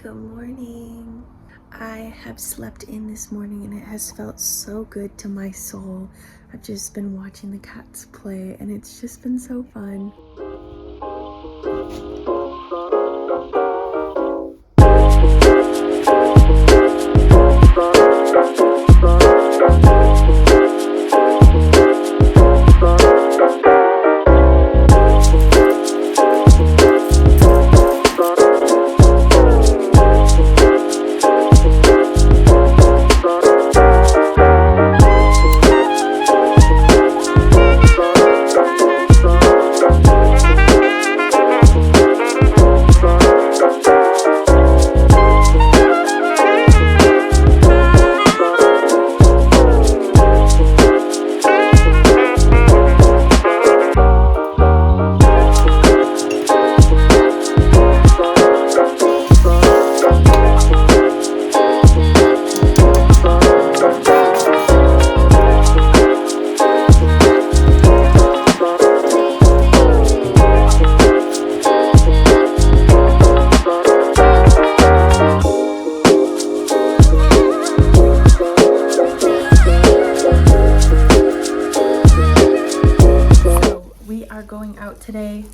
Good morning. I have slept in this morning and it has felt so good to my soul. I've just been watching the cats play and it's just been so fun. Going out today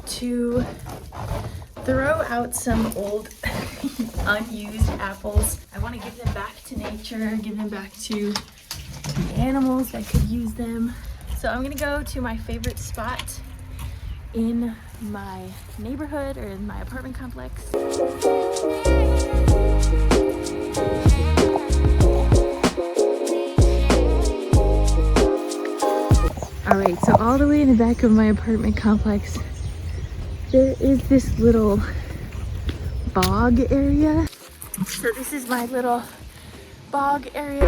to throw out some old unused apples. I want to give them back to nature, give them back to the animals that could use them. So I'm gonna go to my favorite spot in my neighborhood or in my apartment complex. Alright, so all the way in the back of my apartment complex, there is this little bog area. So this is my little bog area.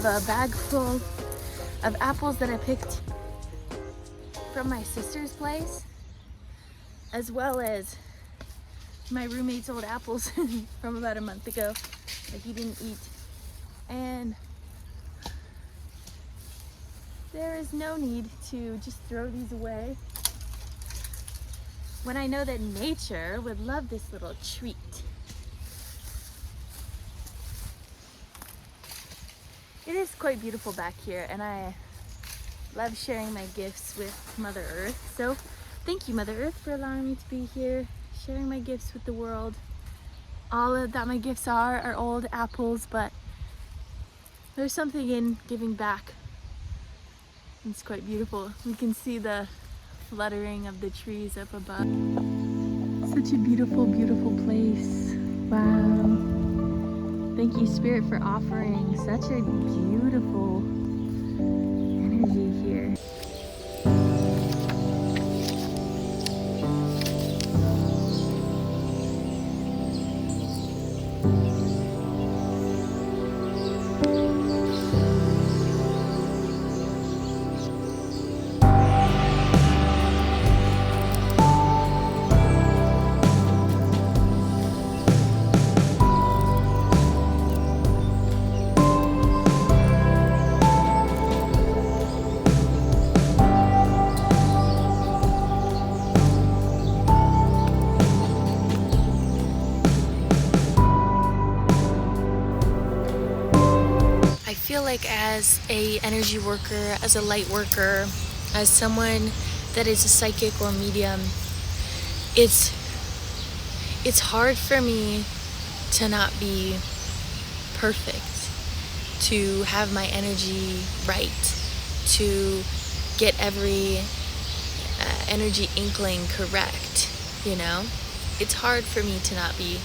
A bag full of apples that I picked from my sister's place, as well as my roommate's old apples from about a month ago that he didn't eat. And there is no need to just throw these away when I know that nature would love this little treat. It is quite beautiful back here, and I love sharing my gifts with Mother Earth. So thank you, Mother Earth, for allowing me to be here, sharing my gifts with the world. All that my gifts are old apples, but there's something in giving back. It's quite beautiful. We can see the fluttering of the trees up above. Such a beautiful, beautiful place. Wow. Thank you, Spirit, for offering such a beautiful energy here. I feel like as a energy worker, as a light worker, as someone that is a psychic or medium, it's hard for me to not be perfect, to have my energy right, to get every energy inkling correct, you know? It's hard for me to not be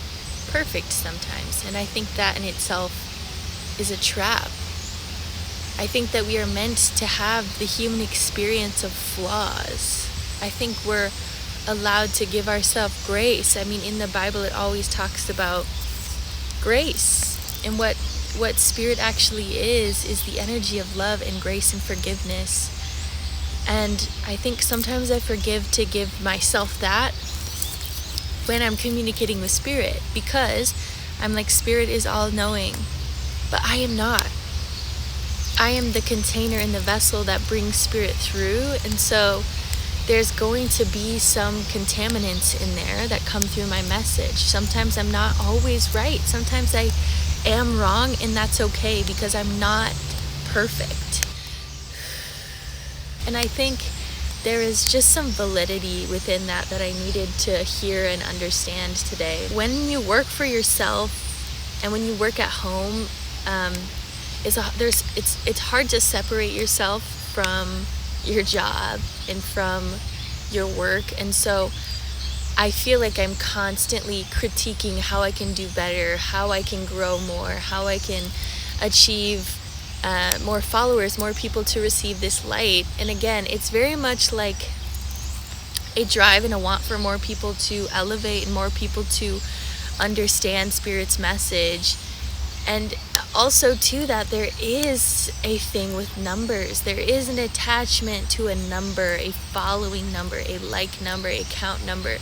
perfect sometimes, and I think that in itself is a trap. I think that we are meant to have the human experience of flaws. I think we're allowed to give ourselves grace. I mean, in the Bible, it always talks about grace. And what Spirit actually is the energy of love and grace and forgiveness. And I think sometimes I forgive to give myself that when I'm communicating with Spirit, because I'm like, Spirit is all-knowing, but I am not. I am the container and the vessel that brings Spirit through, and so there's going to be some contaminants in there that come through my message. Sometimes I'm not always right. Sometimes I am wrong, and that's okay, because I'm not perfect. And I think there is just some validity within that I needed to hear and understand today. When you work for yourself and when you work at home, it's hard to separate yourself from your job and from your work. And so I feel like I'm constantly critiquing how I can do better, how I can grow more, how I can achieve more followers, more people to receive this light. And again, it's very much like a drive and a want for more people to elevate and more people to understand Spirit's message. And also too, that there is a thing with numbers. There is an attachment to a number, a following number, a like number, a count number.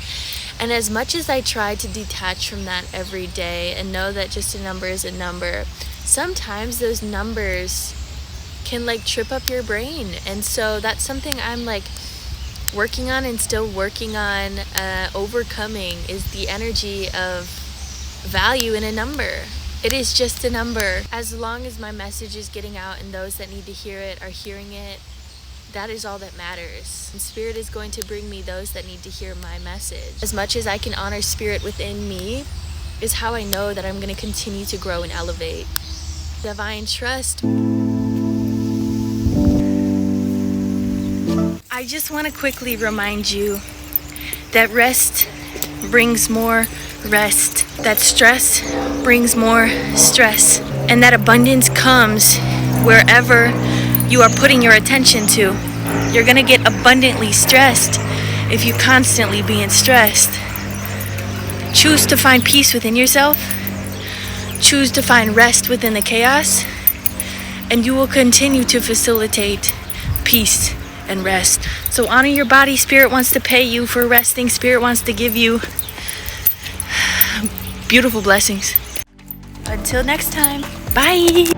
And as much as I try to detach from that every day and know that just a number is a number, sometimes those numbers can like trip up your brain. And so that's something I'm like working on and still working on overcoming, is the energy of value in a number. It is just a number. As long as my message is getting out and those that need to hear it are hearing it, that is all that matters. And Spirit is going to bring me those that need to hear my message. As much as I can honor Spirit within me is how I know that I'm going to continue to grow and elevate. Divine trust. I just want to quickly remind you that rest brings more rest, that stress brings more stress, and that abundance comes wherever you are putting your attention to. You're going to get abundantly stressed if you constantly being stressed. Choose to find peace within yourself. Choose to find rest within the chaos, and you will continue to facilitate peace and rest. So honor your body. Spirit wants to pay you for resting. Spirit wants to give you beautiful blessings. Until next time, bye.